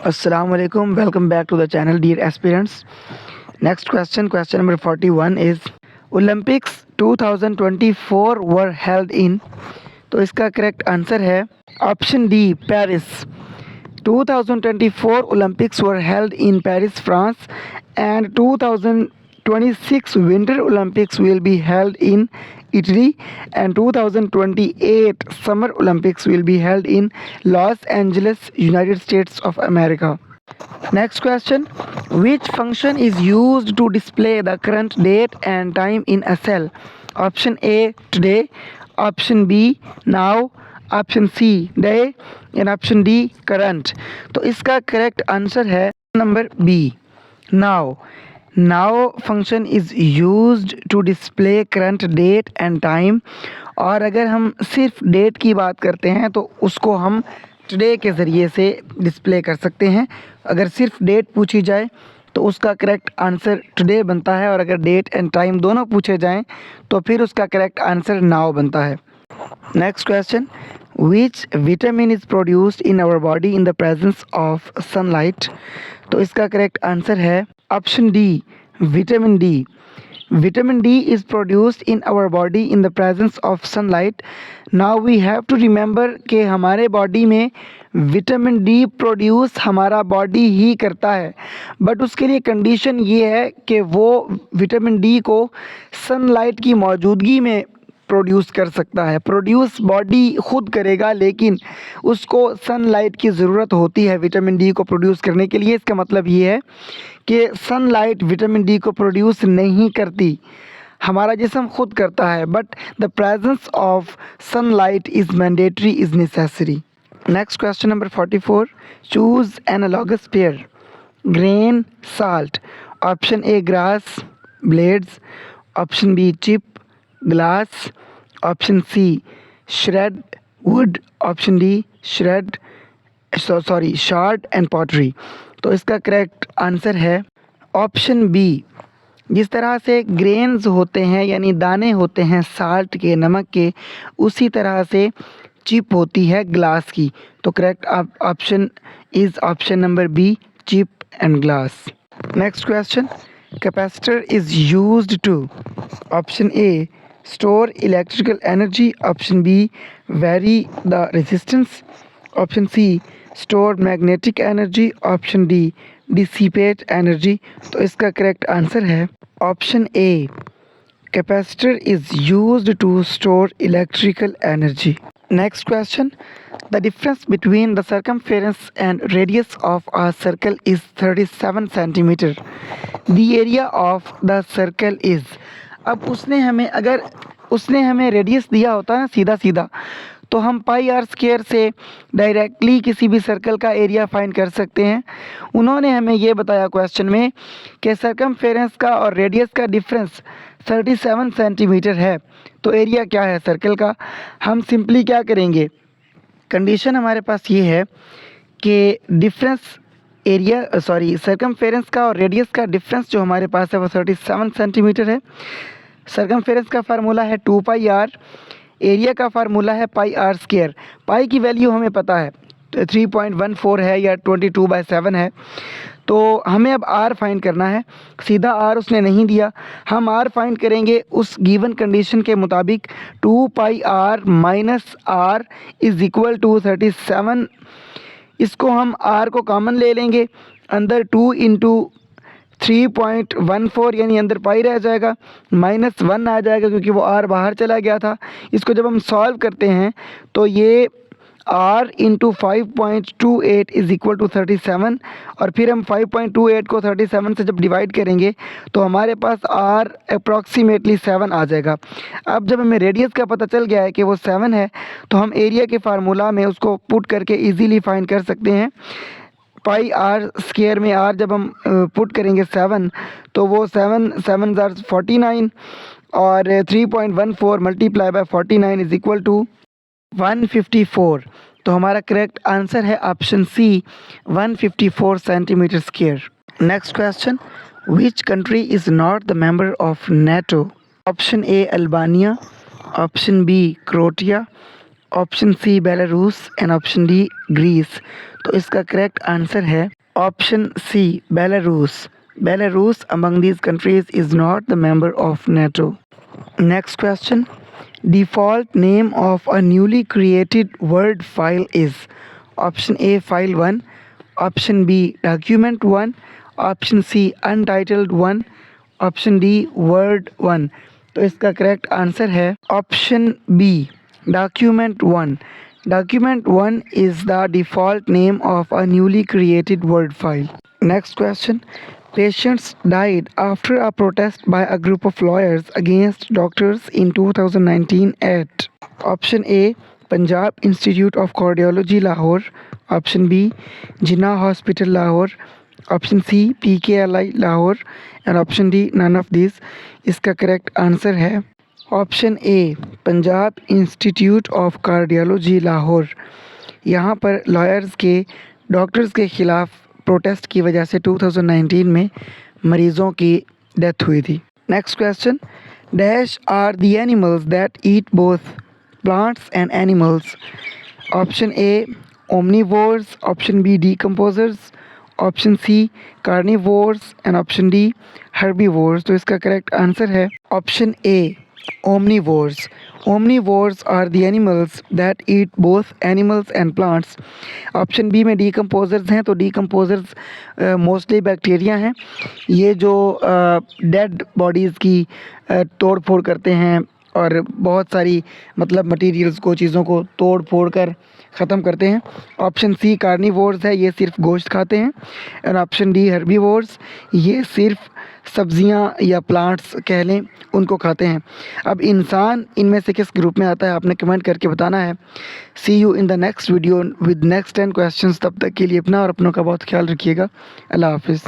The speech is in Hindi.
Assalamu alaikum. Welcome back to the channel, dear aspirants. Next question number 41 is Olympics 2024 were held in. तो इसका करेक्ट आंसर है option D Paris. 2024 Olympics were held in Paris, France, and 2026 Winter Olympics will be held in Italy, and 2028 Summer Olympics will be held in Los Angeles, United States of America. Next question. Which function is used to display the current date and time in a cell? Option A, today. Option B, now. Option C day and option D current. तो इसका करेक्ट आंसर है number B now. Now function is used to display current date and time. और अगर हम सिर्फ डेट की बात करते हैं तो उसको हम टुडे के ज़रिए से डिस्प्ले कर सकते हैं. अगर सिर्फ डेट पूछी जाए तो उसका करेक्ट आंसर टुडे बनता है, और अगर डेट एंड टाइम दोनों पूछे जाएं तो फिर उसका करेक्ट आंसर नाउ बनता है. Next question. Which vitamin is produced in our body in the presence of sunlight? तो इसका करेक्ट आंसर है option D vitamin D. Vitamin D is produced in our body in the presence of sunlight. Now we have to remember कि हमारे बॉडी में विटामिन डी प्रोड्यूस हमारा बॉडी ही करता है, बट उसके लिए कंडीशन ये है कि वो विटामिन डी को सनलाइट की मौजूदगी में प्रोड्यूस कर सकता है. प्रोड्यूस बॉडी खुद करेगा, लेकिन उसको सनलाइट की ज़रूरत होती है विटामिन डी को प्रोड्यूस करने के लिए. इसका मतलब ये है कि सनलाइट विटामिन डी को प्रोड्यूस नहीं करती, हमारा जिस्म खुद करता है, but the presence of sunlight is mandatory, is necessary. Next question number 44. Choose analogous pair. Grain, salt. Option A grass, blades. Option B chip, glass. Option C shred, wood. Option D shred shard and pottery. तो इसका करेक्ट आंसर है ऑप्शन बी. जिस तरह से ग्रेन्स होते हैं यानी दाने होते हैं साल्ट के, नमक के, उसी तरह से चिप होती है ग्लास की. तो correct option is option number B, chip and glass. Next question. Capacitor is used to. Option A store electrical energy. Option B vary the resistance. Option C store magnetic energy. Option D dissipate energy. तो इसका करेक्ट आंसर है option A capacitor is used to store electrical energy. Next question. The difference between the circumference and radius of a circle is 37 centimeter. The area of the circle is. अब उसने हमें रेडियस दिया होता है ना सीधा सीधा, तो हम पाई आर स्क्वायर से डायरेक्टली किसी भी सर्कल का एरिया फाइंड कर सकते हैं. उन्होंने हमें ये बताया क्वेश्चन में कि सर्कमफेरेंस का और रेडियस का डिफरेंस 37 सेंटीमीटर है. तो एरिया क्या है सर्कल का? हम सिंपली क्या करेंगे, कंडीशन हमारे पास ये है कि सर्कमफेरेंस का और रेडियस का डिफरेंस जो हमारे पास है वो 37 सेंटीमीटर है. सर्कमफेरेंस का फार्मूला है 2 पाई आर. एरिया का फार्मूला है पाई आर स्क्वायर. पाई की वैल्यू हमें पता है 3.14 है या 22/7 है. तो हमें अब आर फाइंड करना है. सीधा आर उसने नहीं दिया, हम आर फाइंड करेंगे उस गिवन कंडीशन के मुताबिक. 2 pi R minus R is equal to 37. इसको हम आर को कॉमन ले लेंगे, अंदर 2 इंटू 3.14 यानी अंदर पाई रह जाएगा, -1 आ जाएगा क्योंकि वो आर बाहर चला गया था. इसको जब हम सॉल्व करते हैं तो ये r into 5.28 is equal to 37, और फिर हम 5.28 को 37 से जब डिवाइड करेंगे तो हमारे पास r अप्रॉक्सीमेटली 7 आ जाएगा. अब जब हमें रेडियस का पता चल गया है कि वो 7 है, तो हम एरिया के फार्मूला में उसको पुट करके इजीली फाइंड कर सकते हैं. पाई आर स्क्वायर में आर जब हम पुट करेंगे 7, तो वो 7 ज़ार 49, और 3.14 multiply by 49 is equal to 154. तो हमारा करेक्ट आंसर है option C 154 centimetre square. Next question. Which country is not the member of NATO. Option A Albania. Option B Croatia. Option C Belarus and option D Greece. तो इसका करेक्ट आंसर है option C Belarus. Belarus among these countries is not the member of NATO. Next question. Default name of a newly created Word file is option A file 1, option B document 1, option C untitled 1, option D word 1। तो इसका करेक्ट आंसर है option B document 1। Document 1 is the default name of a newly created Word file. Next question. Patients died after a protest by a group of lawyers against doctors in 2019 at option A Punjab Institute of Cardiology Lahore, option B Jinnah Hospital Lahore, option C PKLI Lahore and option D none of these। इसका करेक्ट आंसर है option A Punjab institute of cardiology Lahore. यहाँ पर लॉयर्स के डॉक्टर्स के ख़िलाफ़ प्रोटेस्ट की वजह से 2019 में मरीज़ों की डेथ हुई थी। Next question. Dash are the animals that eat both plants and animals. Option A omnivores, option B decomposers, option C carnivores and option D herbivores. तो इसका करेक्ट आंसर है option A omnivores। Omnivores are the animals that eat both animals and plants। Option B में डीकम्पोजर्स हैं, तो डीकम्पोजर्स मोस्टली बैक्टीरिया हैं। ये जो डेड बॉडीज़ की तोड़ फोड़ करते हैं और बहुत सारी मतलब मटेरियल्स को, चीज़ों को तोड़ फोड़ कर ख़त्म करते हैं। ऑप्शन सी कार्निवोर्स है, ये सिर्फ गोश्त खाते हैं। और ऑप्शन डी हर्बीवोर्स, ये सिर्फ सब्जियां या प्लांट्स कह लें उनको खाते हैं। अब इंसान इनमें से किस ग्रुप में आता है आपने कमेंट करके बताना है। See you in the next video with next 10 questions. तब तक के लिए अपना और अपनों का बहुत ख्याल रखिएगा। अल्लाह हाफिज़।